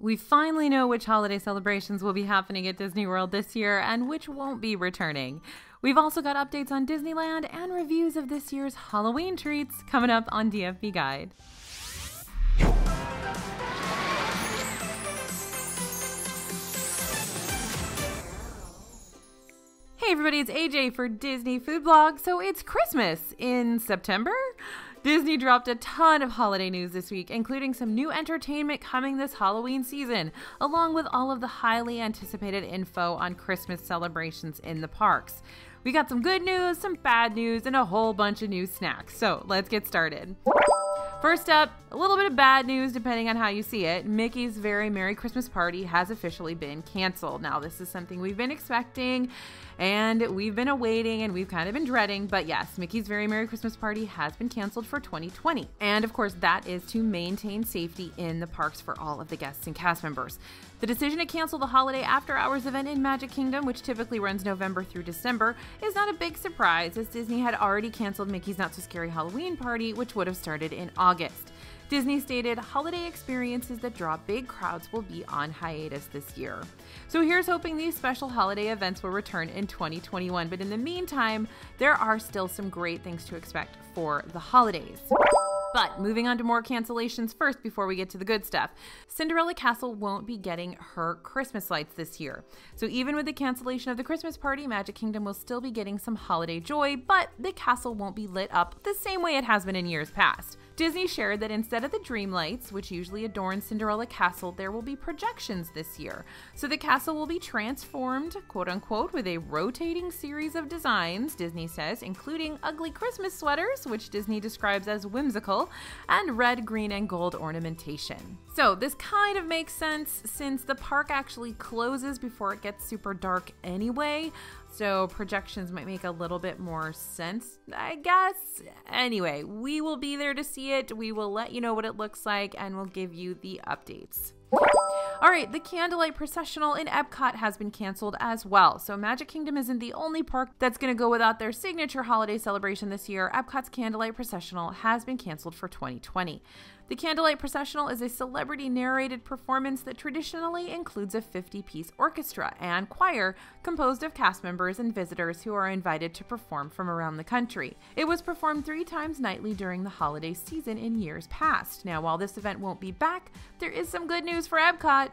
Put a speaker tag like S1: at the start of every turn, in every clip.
S1: We finally know which holiday celebrations will be happening at Disney World this year and which won't be returning. We've also got updates on Disneyland and reviews of this year's Halloween treats coming up on DFB Guide. Hey everybody, it's AJ for Disney Food Blog. So it's Christmas in September? Disney dropped a ton of holiday news this week, including some new entertainment coming this Halloween season, along with all of the highly anticipated info on Christmas celebrations in the parks. We got some good news, some bad news, and a whole bunch of new snacks. So let's get started. First up, a little bit of bad news depending on how you see it. Mickey's Very Merry Christmas Party has officially been canceled. Now, this is something we've been expecting and we've been awaiting and we've kind of been dreading, but yes, Mickey's Very Merry Christmas Party has been canceled for 2020. And of course, that is to maintain safety in the parks for all of the guests and cast members. The decision to cancel the holiday after-hours event in Magic Kingdom, which typically runs November through December, is not a big surprise, as Disney had already canceled Mickey's Not So Scary Halloween Party, which would have started in August. Disney stated holiday experiences that draw big crowds will be on hiatus this year. So here's hoping these special holiday events will return in 2021, but in the meantime, there are still some great things to expect for the holidays. But moving on to more cancellations first before we get to the good stuff. Cinderella Castle won't be getting her Christmas lights this year. So even with the cancellation of the Christmas party, Magic Kingdom will still be getting some holiday joy, but the castle won't be lit up the same way it has been in years past. Disney shared that instead of the dream lights, which usually adorn Cinderella Castle, there will be projections this year. So the castle will be transformed, quote unquote, with a rotating series of designs, Disney says, including ugly Christmas sweaters, which Disney describes as whimsical, and red, green, and gold ornamentation. So this kind of makes sense since the park actually closes before it gets super dark anyway. So projections might make a little bit more sense, I guess. Anyway, we will be there to see it. We will let you know what it looks like and we'll give you the updates. All right, the Candlelight Processional in EPCOT has been canceled as well. So Magic Kingdom isn't the only park that's going to go without their signature holiday celebration this year. EPCOT's Candlelight Processional has been canceled for 2020. The Candlelight Processional is a celebrity-narrated performance that traditionally includes a 50-piece orchestra and choir composed of cast members and visitors who are invited to perform from around the country. It was performed 3 times nightly during the holiday season in years past. Now, while this event won't be back, there is some good news for EPCOT.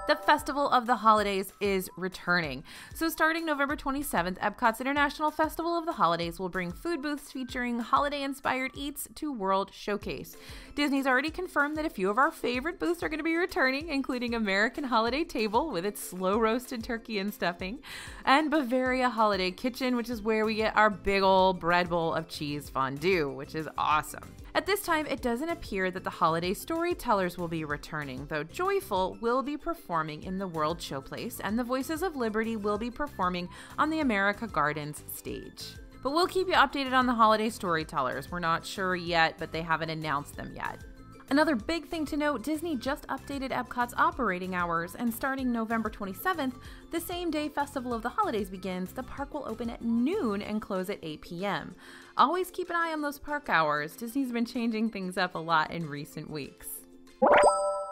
S1: The Festival of the Holidays is returning. So starting November 27th, EPCOT's International Festival of the Holidays will bring food booths featuring holiday-inspired eats to World Showcase. Disney's already confirmed that a few of our favorite booths are going to be returning, including American Holiday Table with its slow-roasted turkey and stuffing, and Bavaria Holiday Kitchen, which is where we get our big old bread bowl of cheese fondue, which is awesome. At this time, it doesn't appear that the holiday storytellers will be returning, though Joyful will be performing in the World Showplace, and the Voices of Liberty will be performing on the America Gardens stage. But we'll keep you updated on the holiday storytellers. We're not sure yet, but they haven't announced them yet. Another big thing to note, Disney just updated EPCOT's operating hours, and starting November 27th, the same day Festival of the Holidays begins, the park will open at noon and close at 8 p.m. Always keep an eye on those park hours. Disney's been changing things up a lot in recent weeks.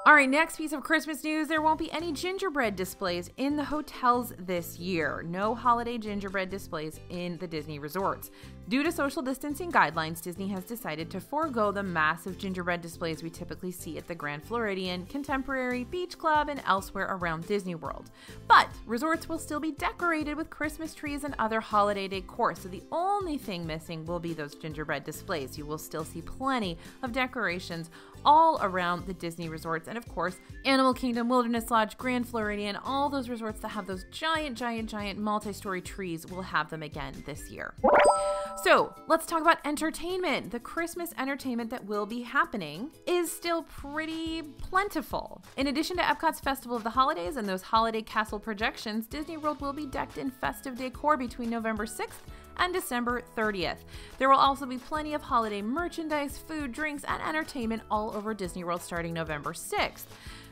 S1: All right, next piece of Christmas news, there won't be any gingerbread displays in the hotels this year. No holiday gingerbread displays in the Disney resorts. Due to social distancing guidelines, Disney has decided to forego the massive gingerbread displays we typically see at the Grand Floridian, Contemporary, Beach Club, and elsewhere around Disney World. But resorts will still be decorated with Christmas trees and other holiday decor, so the only thing missing will be those gingerbread displays. You will still see plenty of decorations all around the Disney resorts, and of course, Animal Kingdom, Wilderness Lodge, Grand Floridian, all those resorts that have those giant multi-story trees will have them again this year. So let's talk about entertainment. The Christmas entertainment that will be happening is still pretty plentiful. In addition to Epcot's Festival of the Holidays and those holiday castle projections, Disney World will be decked in festive decor between November 6th and December 30th. There will also be plenty of holiday merchandise, food, drinks, and entertainment all over Disney World starting November 6th.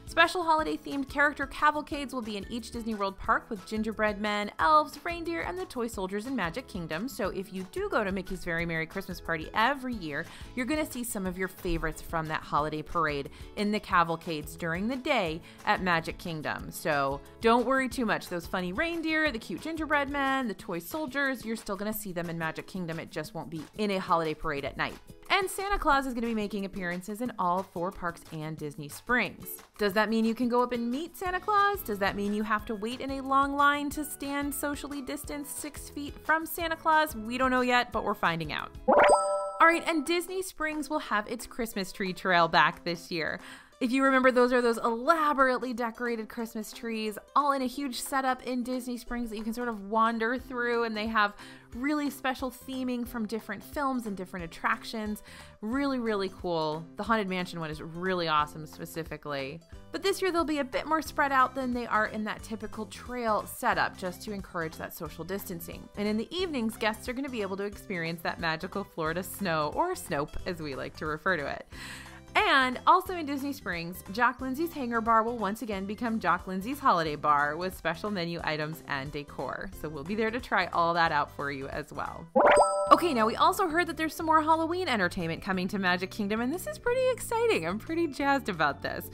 S1: Special holiday-themed character cavalcades will be in each Disney World park with gingerbread men, elves, reindeer, and the toy soldiers in Magic Kingdom. So if you do go to Mickey's Very Merry Christmas Party every year, you're going to see some of your favorites from that holiday parade in the cavalcades during the day at Magic Kingdom. So don't worry too much. Those funny reindeer, the cute gingerbread men, the toy soldiers, you're still going to see them in Magic Kingdom. It just won't be in a holiday parade at night. And Santa Claus is going to be making appearances in all 4 parks and Disney Springs. Does that mean you can go up and meet Santa Claus? Does that mean you have to wait in a long line to stand socially distanced 6 feet from Santa Claus? We don't know yet, but we're finding out. All right, and Disney Springs will have its Christmas tree trail back this year. If you remember, those are those elaborately decorated Christmas trees, all in a huge setup in Disney Springs that you can sort of wander through, and they have really special theming from different films and different attractions. Really, really cool. The Haunted Mansion one is really awesome specifically. But this year they'll be a bit more spread out than they are in that typical trail setup, just to encourage that social distancing. And in the evenings, guests are going to be able to experience that magical Florida snow, or Snope as we like to refer to it. And also in Disney Springs, Jock Lindsay's Hangar Bar will once again become Jock Lindsay's Holiday Bar with special menu items and decor. So we'll be there to try all that out for you as well. Okay, now we also heard that there's some more Halloween entertainment coming to Magic Kingdom, and this is pretty exciting. I'm pretty jazzed about this.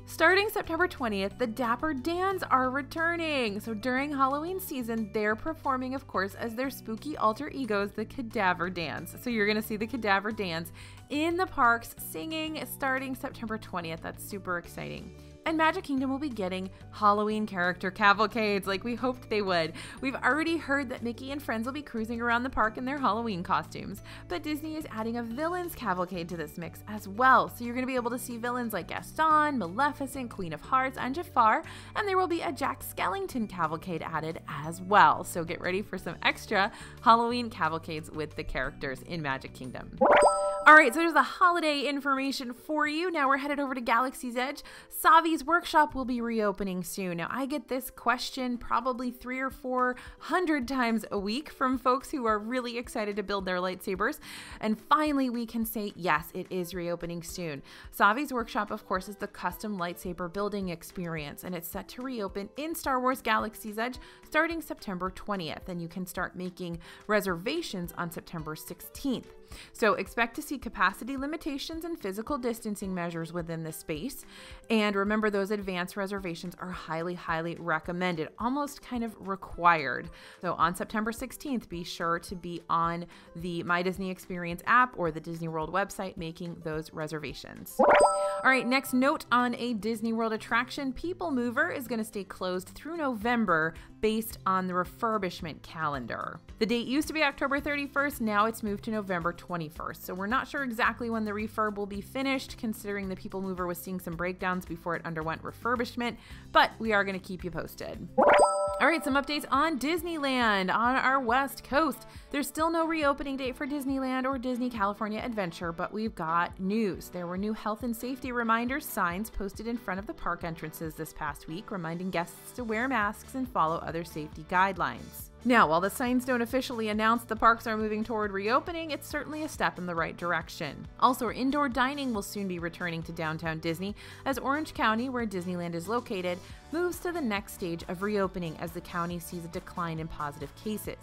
S1: Starting September 20th, the Dapper Dans are returning. So during Halloween season, they're performing, of course, as their spooky alter egos, the Cadaver Dans. So you're going to see the Cadaver Dans in the parks singing starting September 20th. That's super exciting. And Magic Kingdom will be getting Halloween character cavalcades like we hoped they would. We've already heard that Mickey and friends will be cruising around the park in their Halloween costumes, but Disney is adding a villains cavalcade to this mix as well. So you're going to be able to see villains like Gaston, Maleficent, Queen of Hearts, and Jafar, and there will be a Jack Skellington cavalcade added as well. So get ready for some extra Halloween cavalcades with the characters in Magic Kingdom. All right, so there's the holiday information for you. Now we're headed over to Galaxy's Edge. Savi's workshop will be reopening soon. Now I get this question probably 300 or 400 times a week from folks who are really excited to build their lightsabers. And finally, we can say, yes, it is reopening soon. Savi's workshop, of course, is the custom lightsaber building experience, and it's set to reopen in Star Wars Galaxy's Edge starting September 20th. And you can start making reservations on September 16th. So expect to see capacity limitations and physical distancing measures within the space. And remember, those advanced reservations are highly, highly recommended, almost kind of required. So on September 16th, be sure to be on the My Disney Experience app or the Disney World website making those reservations. All right, next note on a Disney World attraction, People Mover is going to stay closed through November based on the refurbishment calendar. The date used to be October 31st, now it's moved to November 21st. So we're not sure exactly when the refurb will be finished, considering the People Mover was seeing some breakdowns before it underwent refurbishment, but we are going to keep you posted. All right, some updates on Disneyland on our West Coast. There's still no reopening date for Disneyland or Disney California Adventure, but we've got news. There were new health and safety reminder signs posted in front of the park entrances this past week, reminding guests to wear masks and follow other safety guidelines. Now, while the signs don't officially announce the parks are moving toward reopening, it's certainly a step in the right direction. Also, indoor dining will soon be returning to downtown Disney as Orange County, where Disneyland is located, moves to the next stage of reopening as the county sees a decline in positive cases.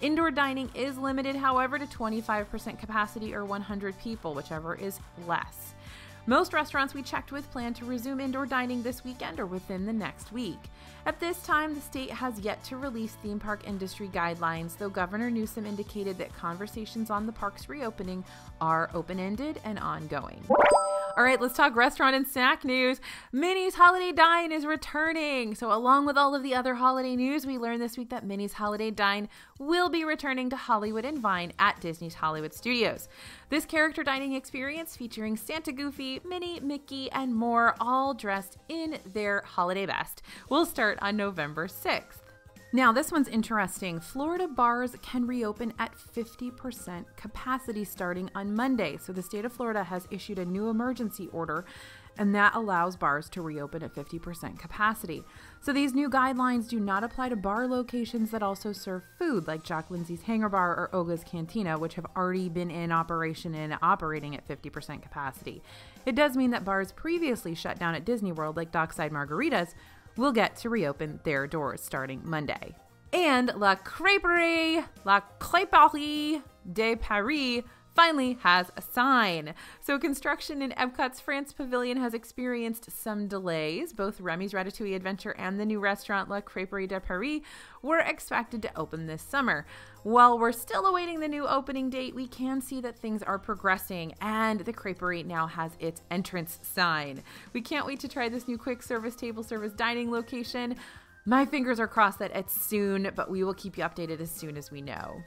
S1: Indoor dining is limited, however, to 25% capacity or 100 people, whichever is less. Most restaurants we checked with plan to resume indoor dining this weekend or within the next week. At this time, the state has yet to release theme park industry guidelines, though Governor Newsom indicated that conversations on the park's reopening are open-ended and ongoing. All right, let's talk restaurant and snack news. Minnie's Holiday Dine is returning. So along with all of the other holiday news, we learned this week that Minnie's Holiday Dine will be returning to Hollywood and Vine at Disney's Hollywood Studios. This character dining experience featuring Santa Goofy, Minnie, Mickey, and more, all dressed in their holiday best, will start on November 6th. Now, this one's interesting. Florida bars can reopen at 50% capacity starting on Monday. So the state of Florida has issued a new emergency order, and that allows bars to reopen at 50% capacity. So these new guidelines do not apply to bar locations that also serve food, like Jack Lindsay's Hangar Bar or Oga's Cantina, which have already been in operation and operating at 50% capacity. It does mean that bars previously shut down at Disney World, like Dockside Margaritas, will get to reopen their doors starting Monday. And La Crêperie de Paris finally has a sign. So construction in EPCOT's France Pavilion has experienced some delays. Both Remy's Ratatouille Adventure and the new restaurant La Crêperie de Paris were expected to open this summer. While we're still awaiting the new opening date, we can see that things are progressing, and the Crêperie now has its entrance sign. We can't wait to try this new quick service table service dining location. My fingers are crossed that it's soon, but we will keep you updated as soon as we know.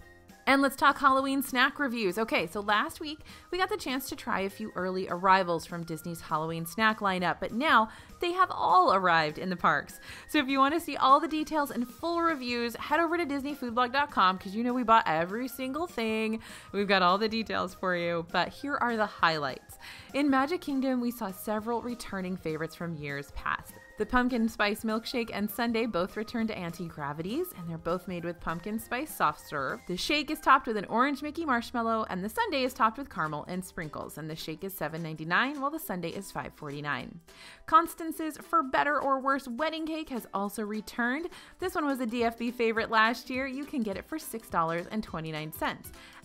S1: And let's talk Halloween snack reviews. Okay, so last week we got the chance to try a few early arrivals from Disney's Halloween snack lineup, but now they have all arrived in the parks. So if you want to see all the details and full reviews, head over to DisneyFoodBlog.com because you know we bought every single thing. We've got all the details for you, but here are the highlights. In Magic Kingdom, we saw several returning favorites from years past. The pumpkin spice milkshake and sundae both return to anti-gravities, and they're both made with pumpkin spice soft serve. The shake is topped with an orange Mickey marshmallow, and the sundae is topped with caramel and sprinkles, and the shake is $7.99 while the sundae is $5.49. Constance's For Better or Worse wedding cake has also returned. This one was a DFB favorite last year. You can get it for $6.29.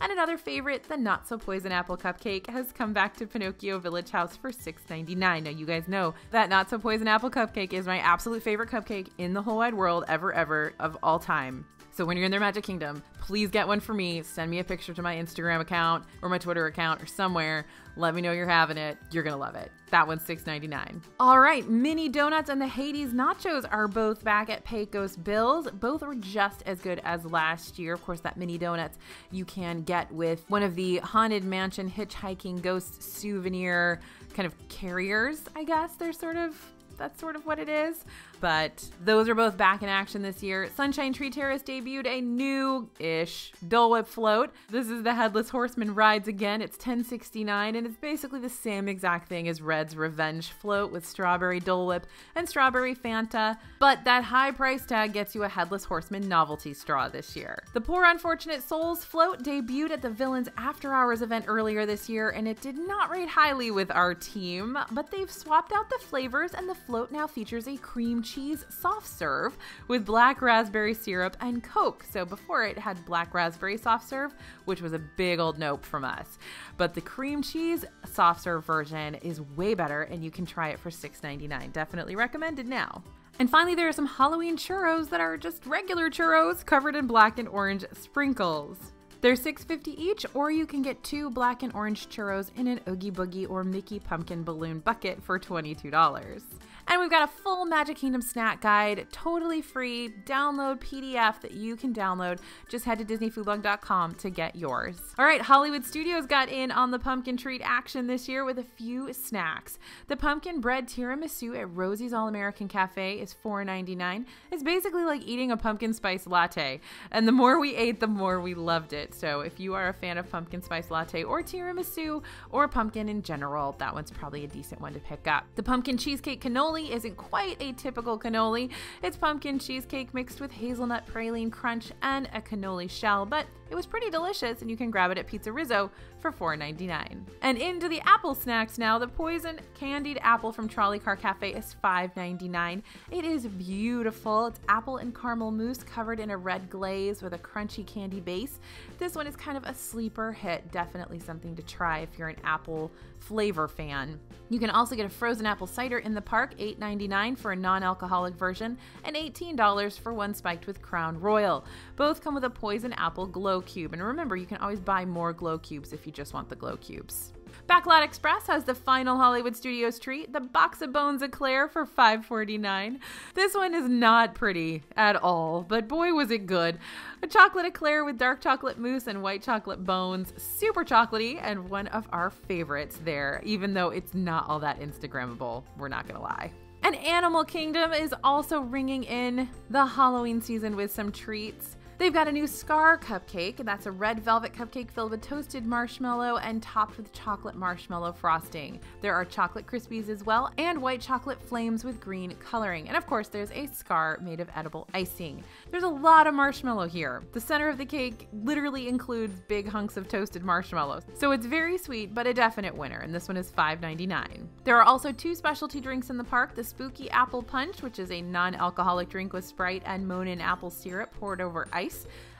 S1: And another favorite, the Not So Poison Apple Cupcake, has come back to Pinocchio Village House for $6.99. Now you guys know that Not So Poison Apple Cupcake is my absolute favorite cupcake in the whole wide world ever of all time. So when you're in their Magic Kingdom, please get one for me. Send me a picture to my Instagram account or my Twitter account or somewhere. Let me know you're having it. You're going to love it. That one's $6.99. All right, Mini Donuts and the Hades Nachos are both back at Pecos Bill's. Both were just as good as last year. Of course, that Mini Donuts you can get with one of the Haunted Mansion hitchhiking ghost souvenir kind of carriers, I guess. That's sort of what it is. But those are both back in action this year. Sunshine Tree Terrace debuted a new-ish Dole Whip float. This is the Headless Horseman rides again. It's $10.69, and it's basically the same exact thing as Red's Revenge float with strawberry Dole Whip and strawberry Fanta. But that high price tag gets you a Headless Horseman novelty straw this year. The Poor Unfortunate Souls float debuted at the Villains After Hours event earlier this year, and it did not rate highly with our team, but they've swapped out the flavors, and the float now features a cream cheese soft serve with black raspberry syrup and Coke. So before it had black raspberry soft serve, which was a big old nope from us. But the cream cheese soft serve version is way better, and you can try it for $6.99. Definitely recommended now. And finally, there are some Halloween churros that are just regular churros covered in black and orange sprinkles. They're $6.50 each, or you can get 2 black and orange churros in an Oogie Boogie or Mickey Pumpkin Balloon bucket for $22. And we've got a full Magic Kingdom snack guide, totally free, download PDF that you can download. Just head to DisneyFoodblog.com to get yours. All right, Hollywood Studios got in on the pumpkin treat action this year with a few snacks. The pumpkin bread tiramisu at Rosie's All-American Cafe is $4.99. It's basically like eating a pumpkin spice latte. And the more we ate, the more we loved it. So if you are a fan of pumpkin spice latte or tiramisu or pumpkin in general, that one's probably a decent one to pick up. The pumpkin cheesecake cannoli isn't quite a typical cannoli. It's pumpkin cheesecake mixed with hazelnut praline crunch and a cannoli shell, but it was pretty delicious, and you can grab it at Pizza Rizzo for $4.99. And into the apple snacks now. The poison candied apple from Trolley Car Cafe is $5.99. It is beautiful. It's apple and caramel mousse covered in a red glaze with a crunchy candy base. This one is kind of a sleeper hit. Definitely something to try if you're an apple flavor fan. You can also get a frozen apple cider in the park, $8.99 for a non-alcoholic version, and $18 for one spiked with Crown Royal. Both come with a poison apple glow cube, and remember, you can always buy more glow cubes if you just want the glow cubes. Backlot Express has the final Hollywood Studios treat, the box of bones eclair for $5.49. This one is not pretty at all, but boy was it good. A chocolate eclair with dark chocolate mousse and white chocolate bones, super chocolatey, and one of our favorites there, even though it's not all that Instagrammable, we're not gonna lie. And Animal Kingdom is also ringing in the Halloween season with some treats. They've got a new Scar cupcake, and that's a red velvet cupcake filled with toasted marshmallow and topped with chocolate marshmallow frosting. There are chocolate Krispies as well, and white chocolate flames with green coloring. And of course, there's a Scar made of edible icing. There's a lot of marshmallow here. The center of the cake literally includes big hunks of toasted marshmallows. So it's very sweet, but a definite winner, and this one is $5.99. There are also 2 specialty drinks in the park, the Spooky Apple Punch, which is a non-alcoholic drink with Sprite and Monin apple syrup poured over ice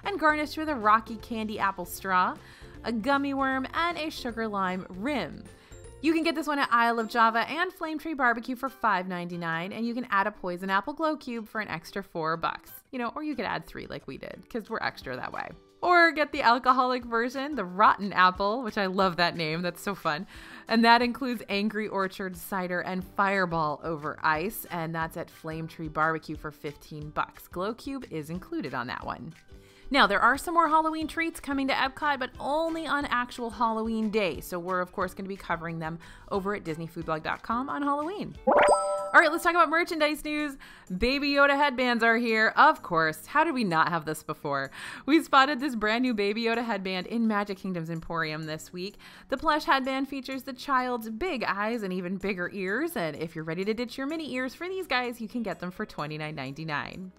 S1: and garnished with a rocky candy apple straw, a gummy worm, and a sugar lime rim. You can get this one at Isle of Java and Flame Tree Barbecue for $5.99, and you can add a poison apple glow cube for an extra $4. Or you could add 3 like we did, because we're extra that way. Or get the alcoholic version, the Rotten Apple, which I love that name, that's so fun. And that includes Angry Orchard cider and Fireball over ice, and that's at Flame Tree Barbecue for $15. Glow Cube is included on that one. Now, there are some more Halloween treats coming to EPCOT, but only on actual Halloween day. So we're, of course, going to be covering them over at DisneyFoodblog.com on Halloween. All right, let's talk about merchandise news. Baby Yoda headbands are here. Of course. How did we not have this before? We spotted this brand new Baby Yoda headband in Magic Kingdom's Emporium this week. The plush headband features the child's big eyes and even bigger ears. And if you're ready to ditch your mini ears for these guys, you can get them for $29.99.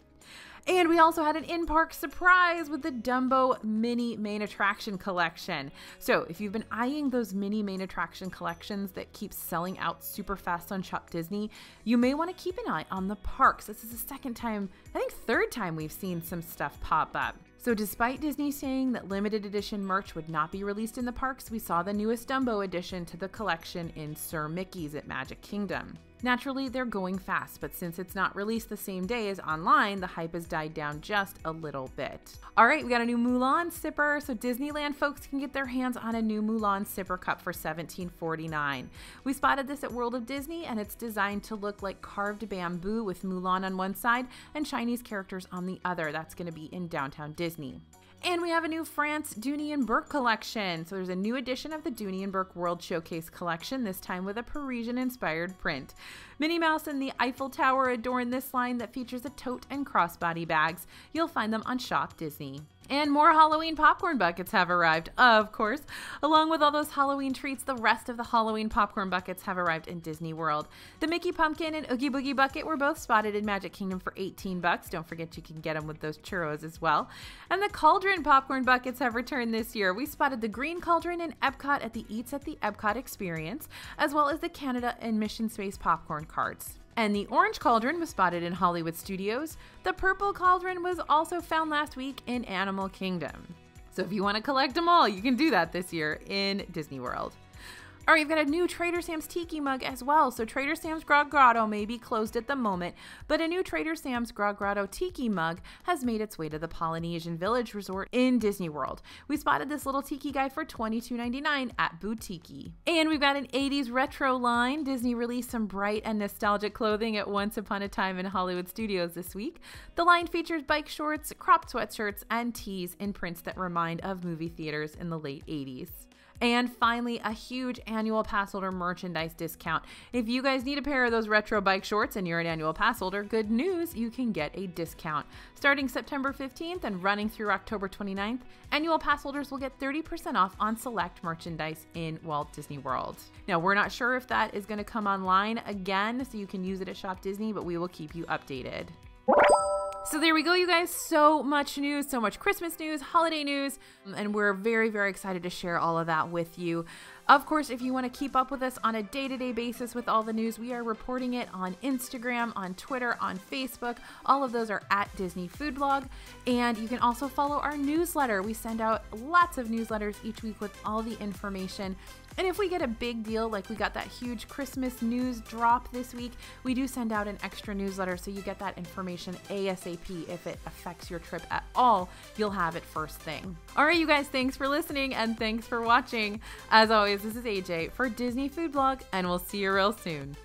S1: And we also had an in-park surprise with the Dumbo Mini Main Attraction Collection. So if you've been eyeing those mini main attraction collections that keep selling out super fast on Shop Disney, you may want to keep an eye on the parks. This is the second time, I think third time we've seen some stuff pop up. So despite Disney saying that limited edition merch would not be released in the parks, we saw the newest Dumbo addition to the collection in Sir Mickey's at Magic Kingdom. Naturally, they're going fast, but since it's not released the same day as online, the hype has died down just a little bit. All right, we got a new Mulan Sipper, so Disneyland folks can get their hands on a new Mulan Sipper cup for $17.49. We spotted this at World of Disney, and it's designed to look like carved bamboo with Mulan on one side and Chinese characters on the other. That's going to be in downtown Disney. And we have a new France Dooney and Bourke collection. So there's a new edition of the Dooney and Bourke World Showcase collection, this time with a Parisian-inspired print. Minnie Mouse and the Eiffel Tower adorn this line that features a tote and crossbody bags. You'll find them on Shop Disney. And more Halloween popcorn buckets have arrived, of course. Along with all those Halloween treats, the rest of the Halloween popcorn buckets have arrived in Disney World. The Mickey Pumpkin and Oogie Boogie bucket were both spotted in Magic Kingdom for $18. Don't forget you can get them with those churros as well. And the Cauldron popcorn buckets have returned this year. We spotted the Green Cauldron in Epcot at the Eats at the Epcot Experience, as well as the Canada and Mission Space popcorn carts. And the Orange Cauldron was spotted in Hollywood Studios. The Purple Cauldron was also found last week in Animal Kingdom. So if you want to collect them all, you can do that this year in Disney World. All right, we've got a new Trader Sam's Tiki mug as well. So Trader Sam's Grog Grotto may be closed at the moment, but a new Trader Sam's Grog Grotto Tiki mug has made its way to the Polynesian Village Resort in Disney World. We spotted this little tiki guy for $22.99 at Boutique. And we've got an 80s retro line. Disney released some bright and nostalgic clothing at Once Upon a Time in Hollywood Studios this week. The line features bike shorts, cropped sweatshirts, and tees in prints that remind of movie theaters in the late 80s. And finally, a huge annual pass holder merchandise discount. If you guys need a pair of those retro bike shorts and you're an annual pass holder, good news, you can get a discount. Starting September 15th and running through October 29th, annual pass holders will get 30% off on select merchandise in Walt Disney World. Now, we're not sure if that is going to come online again, so you can use it at Shop Disney, but we will keep you updated. So there we go, you guys. So much news, so much Christmas news, holiday news, and we're very, very excited to share all of that with you. Of course, if you want to keep up with us on a day-to-day basis with all the news, we are reporting it on Instagram, on Twitter, on Facebook. All of those are at Disney Food Blog. And you can also follow our newsletter. We send out lots of newsletters each week with all the information. And if we get a big deal, like we got that huge Christmas news drop this week, we do send out an extra newsletter so you get that information ASAP. If it affects your trip at all, you'll have it first thing. All right, you guys, thanks for listening and thanks for watching. As always, this is AJ for Disney Food Blog, and we'll see you real soon.